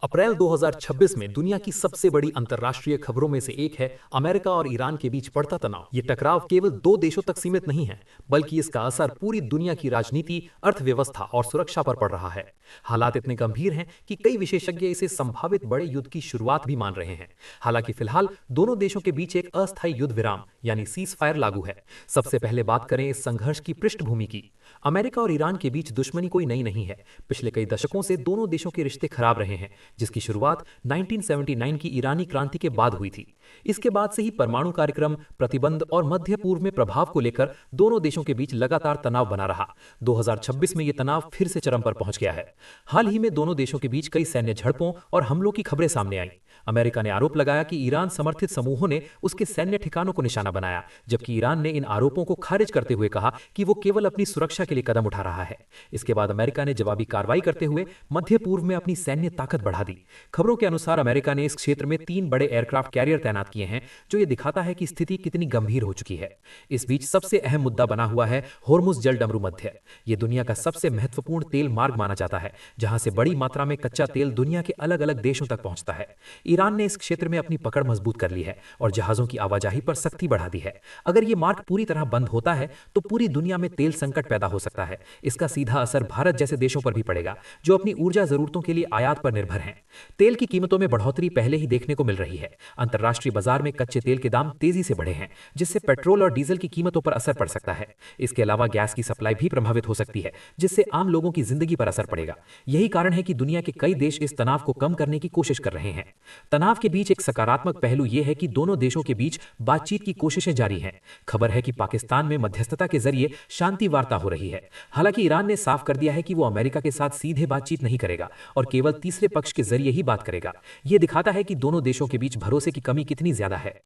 अप्रैल 2026 में दुनिया की सबसे बड़ी अंतर्राष्ट्रीय खबरों में से एक है अमेरिका और ईरान के बीच बढ़ता तनाव। ये टकराव केवल दो देशों तक सीमित नहीं है, बल्कि इसका असर पूरी दुनिया की राजनीति, अर्थव्यवस्था और सुरक्षा पर पड़ रहा है। हालात इतने गंभीर हैं कि कई विशेषज्ञ इसे संभावित बड़े युद्ध की शुरुआत भी मान रहे हैं। हालांकि फिलहाल दोनों देशों के बीच एक अस्थायी युद्ध विराम यानी सीज फायर लागू है। सबसे पहले बात करें इस संघर्ष की पृष्ठभूमि की। अमेरिका और ईरान के बीच दुश्मनी कोई नई नहीं है। पिछले कई दशकों से दोनों देशों के रिश्ते खराब रहे हैं, जिसकी शुरुआत 1979 की ईरानी क्रांति के बाद हुई थी। इसके बाद से ही परमाणु कार्यक्रम, प्रतिबंध और मध्य पूर्व में प्रभाव को लेकर दोनों देशों के बीच लगातार तनाव बना रहा। 2026 में यह तनाव फिर से चरम पर पहुंच गया है। हाल ही में दोनों देशों के बीच कई सैन्य झड़पों और हमलों की खबरें सामने आईं। अमेरिका ने आरोप लगाया कि ईरान समर्थित समूहों ने उसके सैन्य ठिकानों को निशाना बनाया, जबकि ईरान ने इन आरोपों को खारिज करते हुए कहा कि वो केवल अपनी सुरक्षा के लिए कदम उठा रहा है। इसके बाद अमेरिका ने जवाबी कार्रवाई करते हुए मध्य पूर्व में अपनी सैन्य ताकत बढ़ा दी। खबरों के अनुसार अमेरिका ने इस क्षेत्र में 3 बड़े एयरक्राफ्ट कैरियर तैनात किए हैं, जो ये दिखाता है कि स्थिति कितनी गंभीर हो चुकी है। इस बीच सबसे अहम मुद्दा बना हुआ है होर्मुज जल डमरू मध्य। ये दुनिया का सबसे महत्वपूर्ण तेल मार्ग माना जाता है, जहां से बड़ी मात्रा में कच्चा तेल दुनिया के अलग अलग देशों तक पहुंचता है। ईरान ने इस क्षेत्र में अपनी पकड़ मजबूत कर ली है और जहाजों की आवाजाही पर सख्ती बढ़ा दी है। अगर ये मार्ग पूरी तरह बंद होता है तो पूरी दुनिया में तेल संकट पैदा हो सकता है। इसका सीधा असर भारत जैसे देशों पर भी पड़ेगा, जो अपनी ऊर्जा जरूरतों के लिए आयात पर निर्भर हैं। तेल की कीमतों में बढ़ोतरी पहले ही देखने को मिल रही है। अंतर्राष्ट्रीय बाजार में कच्चे तेल के दाम तेजी से बढ़े हैं, जिससे पेट्रोल और डीजल की कीमतों पर असर पड़ सकता है। इसके अलावा गैस की सप्लाई भी प्रभावित हो सकती है, जिससे आम लोगों की जिंदगी पर असर पड़ेगा। यही कारण है कि दुनिया के कई देश इस तनाव को कम करने की कोशिश कर रहे हैं। तनाव के बीच एक सकारात्मक पहलू यह है कि दोनों देशों के बीच बातचीत की कोशिशें जारी हैं। खबर है कि पाकिस्तान में मध्यस्थता के जरिए शांति वार्ता हो रही है। हालांकि ईरान ने साफ कर दिया है कि वो अमेरिका के साथ सीधे बातचीत नहीं करेगा और केवल तीसरे पक्ष के जरिए ही बात करेगा। यह दिखाता है कि दोनों देशों के बीच भरोसे की कमी कितनी ज्यादा है।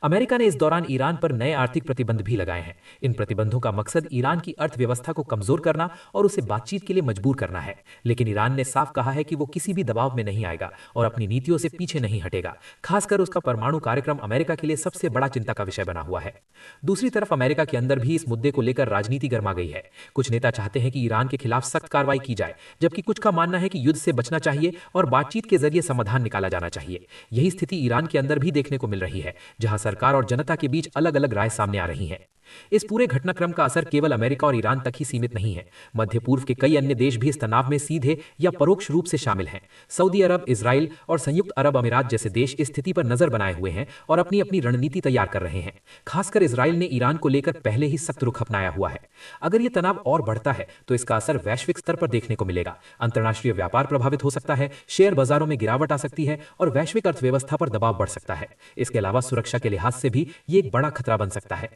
अमेरिका ने इस दौरान ईरान पर नए आर्थिक प्रतिबंध भी लगाए हैं। इन प्रतिबंधों का मकसद ईरान की अर्थव्यवस्था को कमजोर करना और उसे बातचीत के लिए मजबूर करना है। लेकिन ईरान ने साफ कहा है कि वो किसी भी दबाव में नहीं आएगा और अपनी नीतियों से पीछे नहीं हटेगा। खासकर उसका परमाणु कार्यक्रम अमेरिका के लिए सबसे बड़ा चिंता का विषय बना हुआ है। दूसरी तरफ अमेरिका के अंदर भी इस मुद्दे को लेकर राजनीति गर्मा गई है। कुछ नेता चाहते हैं कि ईरान के खिलाफ सख्त कार्रवाई की जाए, जबकि कुछ का मानना है कि युद्ध से बचना चाहिए और बातचीत के जरिए समाधान निकाला जाना चाहिए। यही स्थिति ईरान के अंदर भी देखने को मिल रही है, जहां सरकार और जनता के बीच अलग अलग राय सामने आ रही हैं। इस पूरे घटनाक्रम का असर केवल अमेरिका और ईरान तक ही सीमित नहीं है। मध्य पूर्व के कई अन्य देश भी इस तनाव में सीधे या परोक्ष रूप से शामिल हैं। सऊदी अरब, इजराइल और संयुक्त अरब अमीरात जैसे देश इस स्थिति पर नजर बनाए हुए हैं और अपनी अपनी रणनीति तैयार कर रहे हैं। खासकर इजराइल ने ईरान को लेकर पहले ही सख्त रुख अपनाया हुआ है। अगर यह तनाव और बढ़ता है तो इसका असर वैश्विक स्तर पर देखने को मिलेगा। अंतर्राष्ट्रीय व्यापार प्रभावित हो सकता है, शेयर बाजारों में गिरावट आ सकती है और वैश्विक अर्थव्यवस्था पर दबाव बढ़ सकता है। इसके अलावा सुरक्षा के लिहाज से भी ये एक बड़ा खतरा बन सकता है।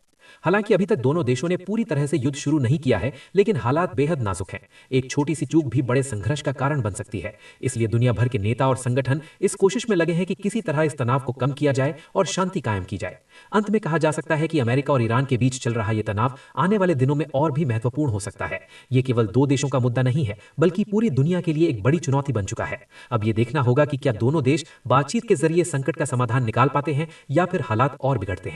हालांकि अभी तक दोनों देशों ने पूरी तरह से युद्ध शुरू नहीं किया है, लेकिन हालात बेहद नाजुक हैं। एक छोटी सी चूक भी बड़े संघर्ष का कारण बन सकती है। इसलिए दुनिया भर के नेता और संगठन इस कोशिश में लगे हैं कि किसी तरह इस तनाव को कम किया जाए और शांति कायम की जाए। अंत में कहा जा सकता है कि अमेरिका और ईरान के बीच चल रहा यह तनाव आने वाले दिनों में और भी महत्वपूर्ण हो सकता है। ये केवल दो देशों का मुद्दा नहीं है, बल्कि पूरी दुनिया के लिए एक बड़ी चुनौती बन चुका है। अब यह देखना होगा कि क्या दोनों देश बातचीत के जरिए संकट का समाधान निकाल पाते हैं या फिर हालात और बिगड़ते हैं।